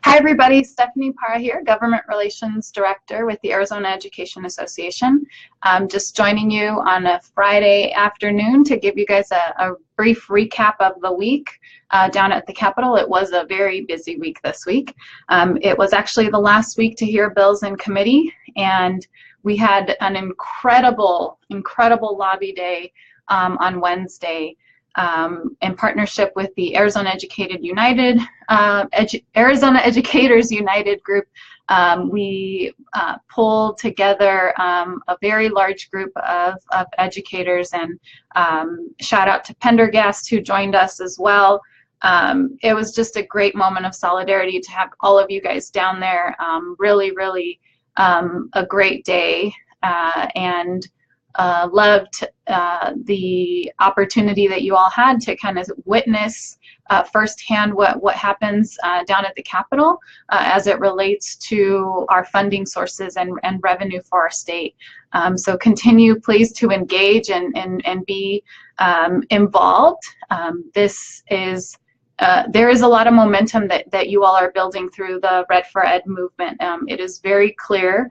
Hi everybody, Stephanie Parra here, Government Relations Director with the Arizona Education Association. I'm just joining you on a Friday afternoon to give you guys a brief recap of the week down at the Capitol. It was a very busy week this week. It was actually the last week to hear bills in committee, and we had an incredible lobby day on Wednesday. In partnership with the Arizona Arizona Educators United group, we pulled together a very large group of educators, and shout out to Pendergast who joined us as well. It was just a great moment of solidarity to have all of you guys down there. Really a great day, and loved the opportunity that you all had to kind of witness firsthand what happens down at the Capitol as it relates to our funding sources and revenue for our state. So continue please to engage and be involved. There is a lot of momentum that you all are building through the Red for Ed movement. It is very clear.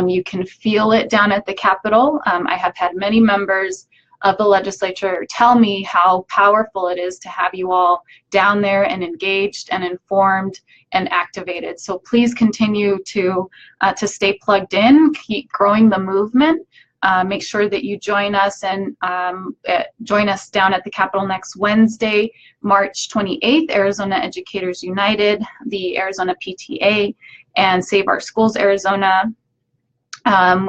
You can feel it down at the Capitol. I have had many members of the legislature tell me how powerful it is to have you all down there and engaged and informed and activated. So please continue to stay plugged in, keep growing the movement. Make sure that you join us and join us down at the Capitol next Wednesday, March 28th. Arizona Educators United, the Arizona PTA, and Save Our Schools Arizona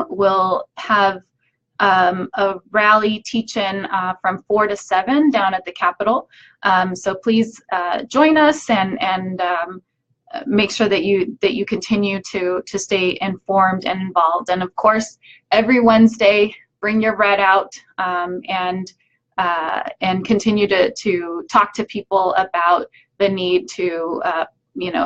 will have a rally teach-in from 4 to 7 down at the Capitol. So please join us and make sure that you continue to stay informed and involved. And of course, every Wednesday, bring your red out and continue to talk to people about the need to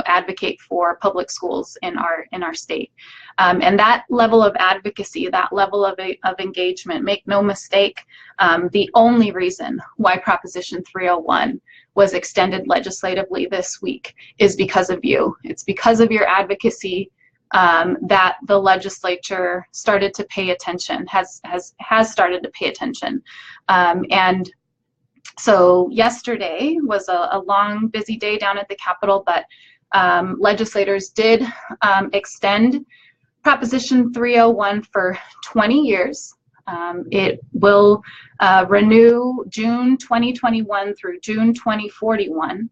advocate for public schools in our state. And that level of advocacy, that level of engagement, make no mistake, the only reason why Proposition 301 was extended legislatively this week is because of you. It's because of your advocacy that the legislature started to pay attention, has started to pay attention. And so yesterday was a long, busy day down at the Capitol, but legislators did extend Proposition 301 for 20 years. It will renew June 2021 through June 2041.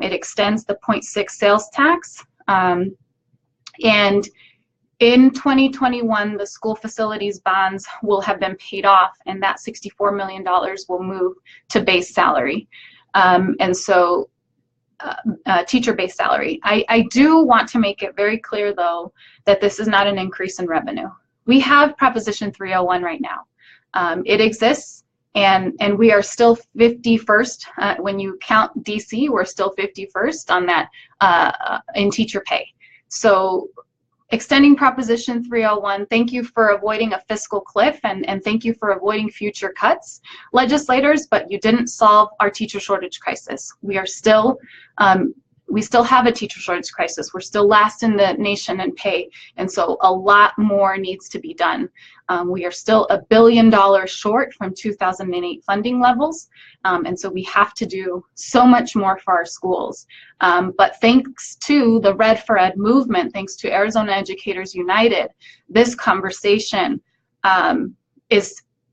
It extends the 0.6 sales tax. And in 2021, the school facilities bonds will have been paid off, and that $64 million will move to base salary. And so teacher-based salary. I do want to make it very clear, though, that this is not an increase in revenue. We have Proposition 301 right now. It exists, and we are still 51st. When you count DC, we're still 51st on that in teacher pay. So extending Proposition 301, thank you for avoiding a fiscal cliff, and thank you for avoiding future cuts, legislators, but you didn't solve our teacher shortage crisis. We still have a teacher shortage crisis. We're still last in the nation in pay, and so a lot more needs to be done. We are still $1 billion short from 2008 funding levels, and so we have to do so much more for our schools. But thanks to the Red for Ed movement, thanks to Arizona Educators United, this conversation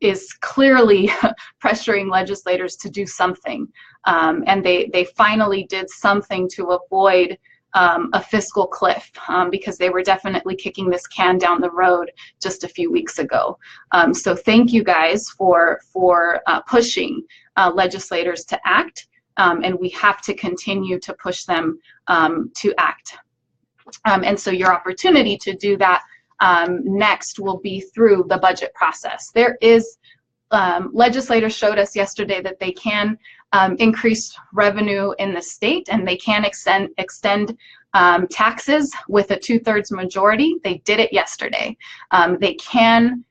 is clearly pressuring legislators to do something. And they finally did something to avoid a fiscal cliff, because they were definitely kicking this can down the road just a few weeks ago. So thank you guys for pushing legislators to act, and we have to continue to push them to act. And so your opportunity to do that next will be through the budget process. There is, legislators showed us yesterday that they can increase revenue in the state, and they can extend taxes with a 2/3 majority. They did it yesterday. They can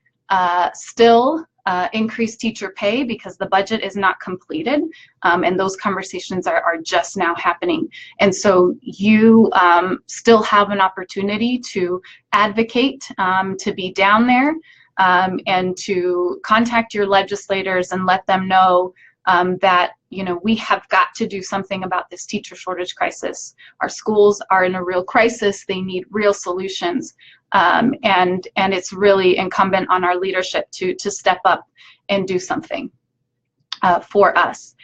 still increase teacher pay because the budget is not completed, and those conversations are just now happening. And so you still have an opportunity to advocate, to be down there, and to contact your legislators and let them know that, you know, we have got to do something about this teacher shortage crisis. Our schools are in a real crisis. They need real solutions. And it's really incumbent on our leadership to step up and do something for us.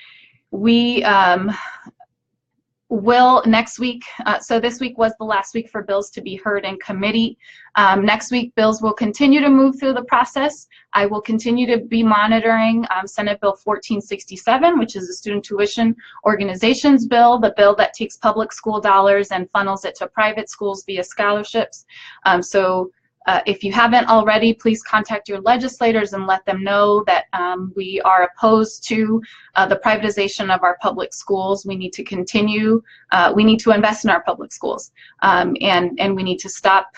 We will next week, so this week was the last week for bills to be heard in committee. Next week, bills will continue to move through the process. I will continue to be monitoring Senate Bill 1467, which is the Student Tuition Organizations Bill, the bill that takes public school dollars and funnels it to private schools via scholarships. If you haven't already, please contact your legislators and let them know that we are opposed to the privatization of our public schools. We need to continue, we need to invest in our public schools, and we need to stop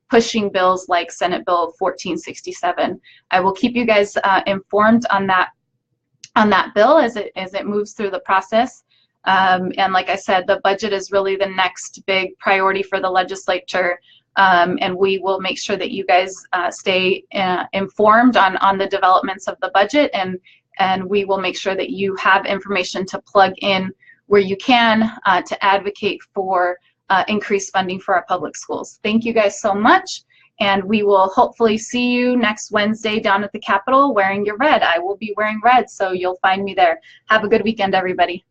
pushing bills like Senate Bill 1467. I will keep you guys informed on that bill as it moves through the process. And like I said, the budget is really the next big priority for the legislature. And we will make sure that you guys stay informed on the developments of the budget, and we will make sure that you have information to plug in where you can to advocate for increased funding for our public schools. Thank you guys so much, and we will hopefully see you next Wednesday down at the Capitol wearing your red. I will be wearing red, so you'll find me there. Have a good weekend, everybody.